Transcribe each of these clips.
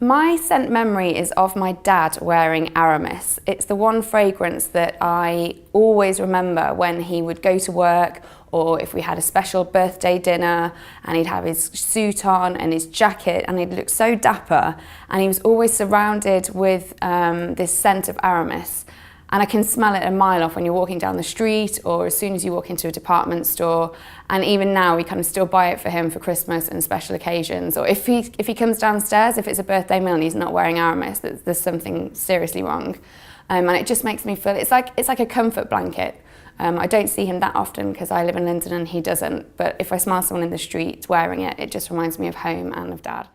My scent memory is of my dad wearing Aramis. It's the one fragrance that I always remember when he would go to work, or if we had a special birthday dinner and he'd have his suit on and his jacket and he'd look so dapper, and he was always surrounded with this scent of Aramis. And I can smell it a mile off when you're walking down the street or as soon as you walk into a department store. And even now we kind of still buy it for him for Christmas and special occasions. Or if he comes downstairs, if it's a birthday meal and he's not wearing Aramis, there's something seriously wrong. And it just makes me feel, it's like a comfort blanket. I don't see him that often because I live in London and he doesn't. But if I smell someone in the street wearing it, it just reminds me of home and of Dad.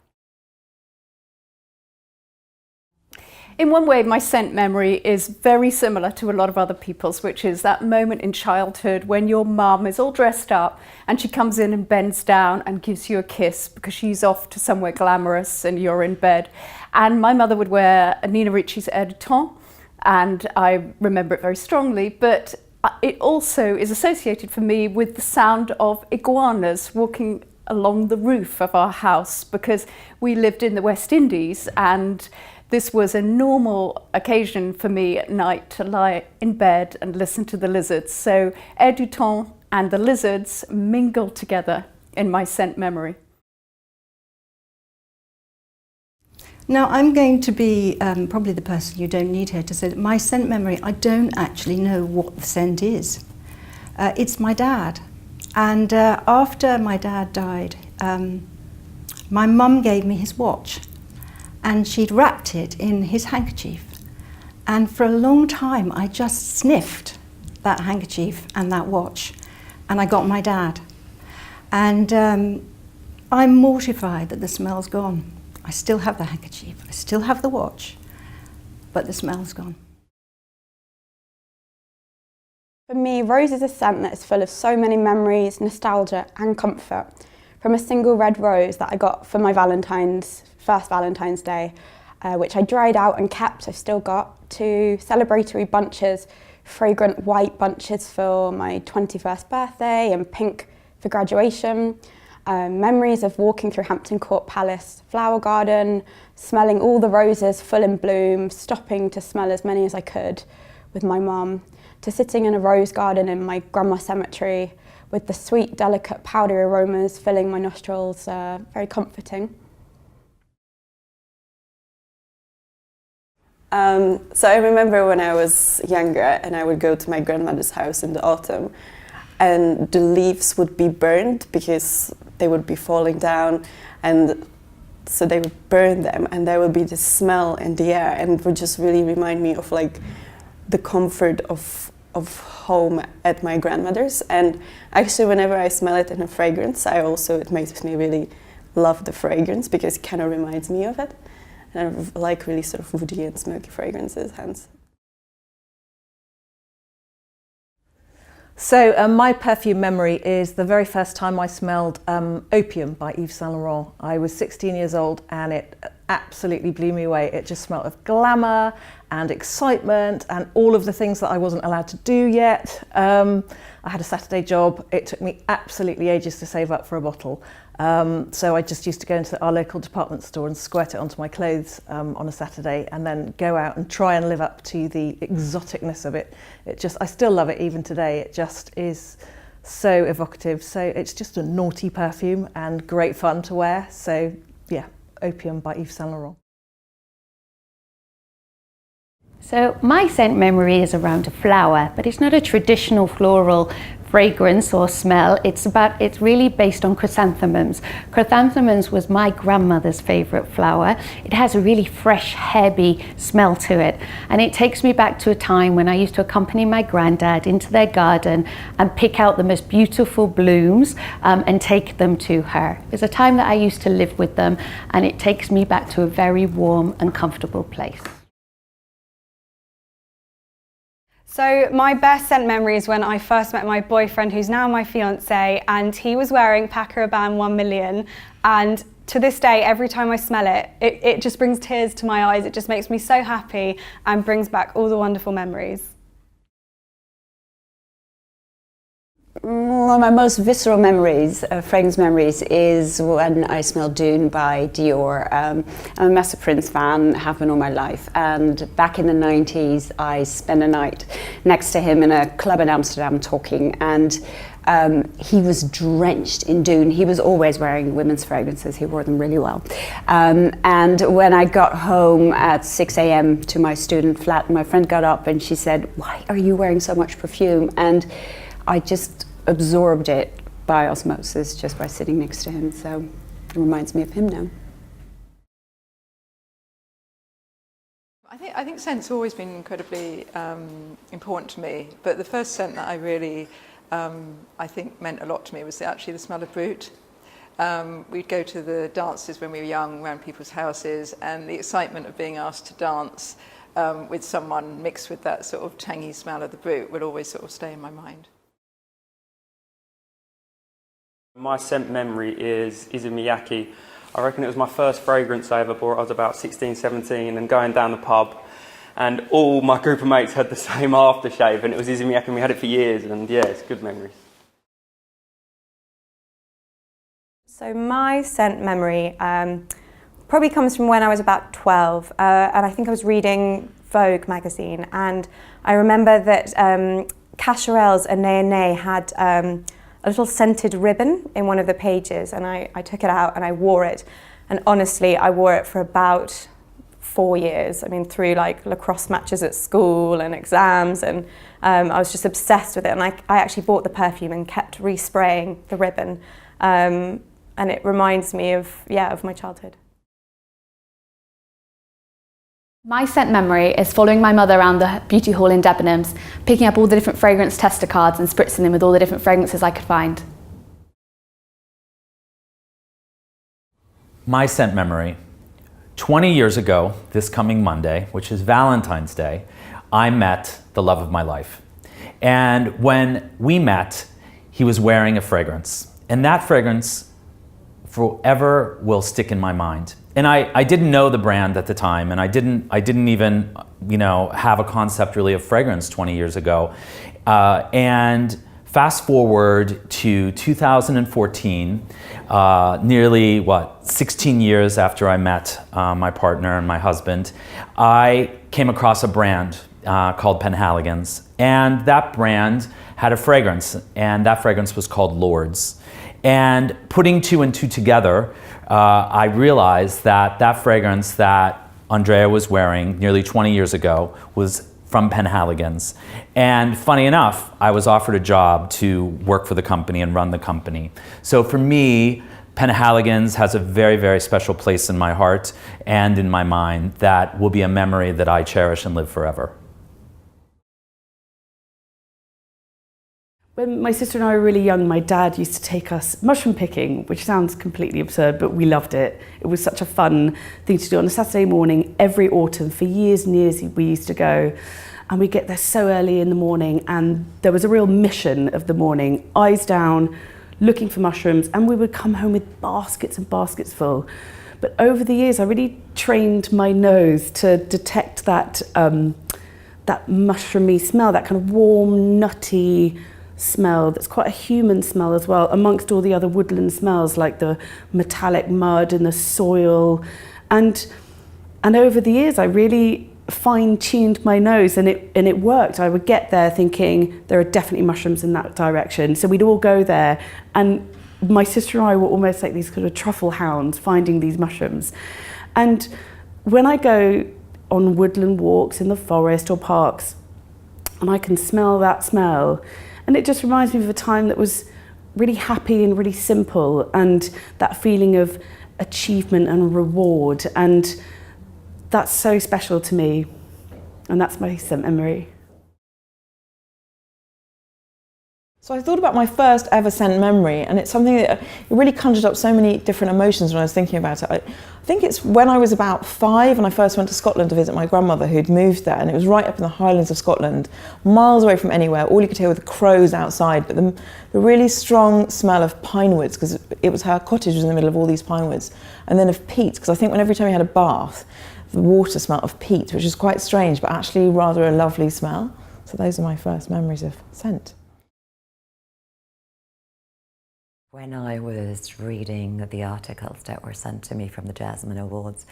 In one way, my scent memory is very similar to a lot of other people's, which is that moment in childhood when your mum is all dressed up and she comes in and bends down and gives you a kiss because she's off to somewhere glamorous and you're in bed. And my mother would wear Nina Ricci's Air du Temps, and I remember it very strongly, but it also is associated for me with the sound of iguanas walking along the roof of our house, because we lived in the West Indies and this was a normal occasion for me at night to lie in bed and listen to the lizards. So Air du Temps and the lizards mingle together in my scent memory. Now I'm going to be probably the person you don't need here to say that my scent memory, I don't actually know what the scent is. It's my dad. And after my dad died, my mum gave me his watch. And she'd wrapped it in his handkerchief. And for a long time, I just sniffed that handkerchief and that watch, and I got my dad. And I'm mortified that the smell's gone. I still have the handkerchief, I still have the watch, but the smell's gone. For me, rose is a scent that is full of so many memories, nostalgia and comfort. From a single red rose that I got for my first Valentine's Day, which I dried out and kept, I've still got, to celebratory bunches, fragrant white bunches for my 21st birthday and pink for graduation, memories of walking through Hampton Court Palace flower garden, smelling all the roses full in bloom, stopping to smell as many as I could with my mum, to sitting in a rose garden in my grandma's cemetery with the sweet, delicate, powdery aromas filling my nostrils, very comforting. So I remember when I was younger and I would go to my grandmother's house in the autumn and the leaves would be burned because they would be falling down, and so they would burn them and there would be this smell in the air, and it would just really remind me of like the comfort of home at my grandmother's. And actually whenever I smell it in a fragrance, it makes me really love the fragrance because it kind of reminds me of it. And I like really sort of woody and smoky fragrances, hence. So my perfume memory is the very first time I smelled Opium by Yves Saint Laurent. I was 16 years old and it absolutely blew me away. It just smelled of glamour and excitement and all of the things that I wasn't allowed to do yet. I had a Saturday job. It took me absolutely ages to save up for a bottle. So I just used to go into our local department store and squirt it onto my clothes on a Saturday and then go out and try and live up to the exoticness of it. I still love it even today. It just is so evocative. So it's just a naughty perfume and great fun to wear. So yeah, Opium by Yves Saint Laurent. So my scent memory is around a flower, but it's not a traditional floral fragrance or smell. It's really based on chrysanthemums. Chrysanthemums was my grandmother's favorite flower. It has a really fresh, heavy smell to it. And it takes me back to a time when I used to accompany my granddad into their garden and pick out the most beautiful blooms and take them to her. It was a time that I used to live with them, and it takes me back to a very warm and comfortable place. So my best scent memory is when I first met my boyfriend, who's now my fiance, and he was wearing Paco Rabanne 1 Million, and to this day, every time I smell it, it just brings tears to my eyes. It just makes me so happy and brings back all the wonderful memories. One of my most visceral memories, fragrance memories, is when I smelled Dune by Dior. I'm a massive Prince fan, have been all my life, and back in the 90s I spent a night next to him in a club in Amsterdam talking, and he was drenched in Dune. He was always wearing women's fragrances, he wore them really well. And when I got home at 6 a.m. to my student flat, my friend got up and she said, "Why are you wearing so much perfume?" And I just absorbed it by osmosis just by sitting next to him, so it reminds me of him now. I think scent's always been incredibly important to me, but the first scent that I really I think meant a lot to me was actually the smell of Brut. We'd go to the dances when we were young around people's houses, and the excitement of being asked to dance with someone mixed with that sort of tangy smell of the Brut would always sort of stay in my mind. My scent memory is Miyake. I reckon it was my first fragrance I ever bought. I was about 16, 17 and going down the pub, and all my group of mates had the same aftershave, and it was Miyake, and we had it for years, and yeah, it's good memories. So my scent memory probably comes from when I was about 12, and I think I was reading Vogue magazine, and I remember that Cacharel's Anais Anais had a little scented ribbon in one of the pages, and I took it out and I wore it, and honestly I wore it for about 4 years. I mean, through like lacrosse matches at school and exams, and I was just obsessed with it, and I actually bought the perfume and kept respraying the ribbon, and it reminds me of my childhood. My scent memory is following my mother around the beauty hall in Debenhams, picking up all the different fragrance tester cards and spritzing them with all the different fragrances I could find. My scent memory. 20 years ago, this coming Monday, which is Valentine's Day, I met the love of my life. And when we met, he was wearing a fragrance. And that fragrance forever will stick in my mind. And I didn't know the brand at the time, and I didn't even, have a concept really of fragrance 20 years ago. And fast forward to 2014, nearly 16 years after I met my partner and my husband, I came across a brand called Penhaligon's, and that brand had a fragrance, and that fragrance was called Lords. And putting two and two together, I realized that that fragrance that Andrea was wearing nearly 20 years ago was from Penhaligon's. And funny enough, I was offered a job to work for the company and run the company. So for me, Penhaligon's has a very, very special place in my heart and in my mind that will be a memory that I cherish and live forever. When my sister and I were really young, my dad used to take us mushroom picking, which sounds completely absurd, but we loved it. It was such a fun thing to do on a Saturday morning every autumn. For years and years we used to go, and we'd get there so early in the morning, and there was a real mission of the morning, eyes down, looking for mushrooms, and we would come home with baskets and baskets full. But over the years, I really trained my nose to detect that, that mushroomy smell, that kind of warm, nutty smell that's quite a human smell as well, amongst all the other woodland smells like the metallic mud and the soil. And over the years I really fine-tuned my nose, and it worked. I would get there thinking there are definitely mushrooms in that direction, so we'd all go there, and my sister and I were almost like these kind of truffle hounds finding these mushrooms. And when I go on woodland walks in the forest or parks and I can smell that smell, and it just reminds me of a time that was really happy and really simple, and that feeling of achievement and reward, and that's so special to me, and that's my scent memory. So I thought about my first ever scent memory, and it's something that it really conjured up so many different emotions when I was thinking about it. I think it's when I was about 5 and I first went to Scotland to visit my grandmother who'd moved there, and it was right up in the Highlands of Scotland, miles away from anywhere. All you could hear were the crows outside, but the really strong smell of pine woods, because it was her cottage was in the middle of all these pine woods, and then of peat, because I think every time we had a bath, the water smelled of peat, which is quite strange, but actually rather a lovely smell. So those are my first memories of scent. When I was reading the articles that were sent to me from the Jasmine Awards,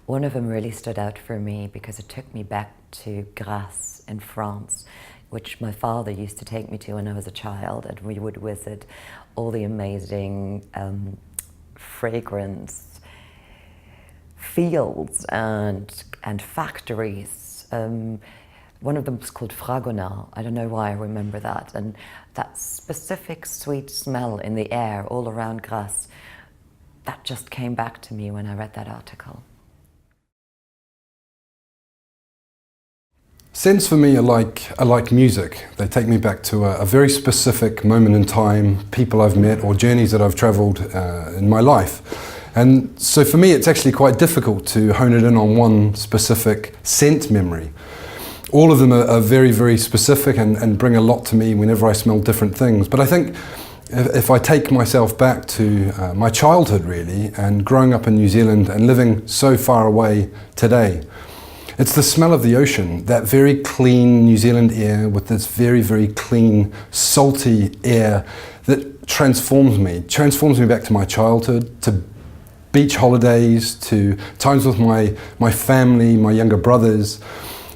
one of them really stood out for me because it took me back to Grasse in France, which my father used to take me to when I was a child, and we would visit all the amazing fragrance fields and factories. One of them was called Fragonard. I don't know why I remember that. And that specific sweet smell in the air all around Grasse, that just came back to me when I read that article. Scents for me are like music. They take me back to a very specific moment in time, people I've met or journeys that I've travelled in my life. And so for me it's actually quite difficult to hone it in on one specific scent memory. All of them are very, very specific and bring a lot to me whenever I smell different things. But I think if I take myself back to my childhood really, and growing up in New Zealand and living so far away today, it's the smell of the ocean, that very clean New Zealand air with this very, very clean, salty air that transforms me back to my childhood, to beach holidays, to times with my family, my younger brothers.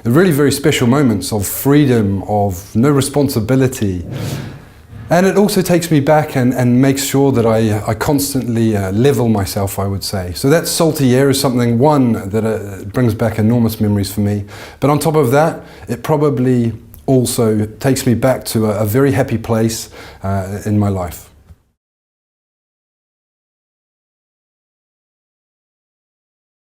Really very special moments of freedom, of no responsibility. And it also takes me back and makes sure that I constantly level myself, I would say. So that salty air is something, one, that brings back enormous memories for me. But on top of that, it probably also takes me back to a very happy place in my life.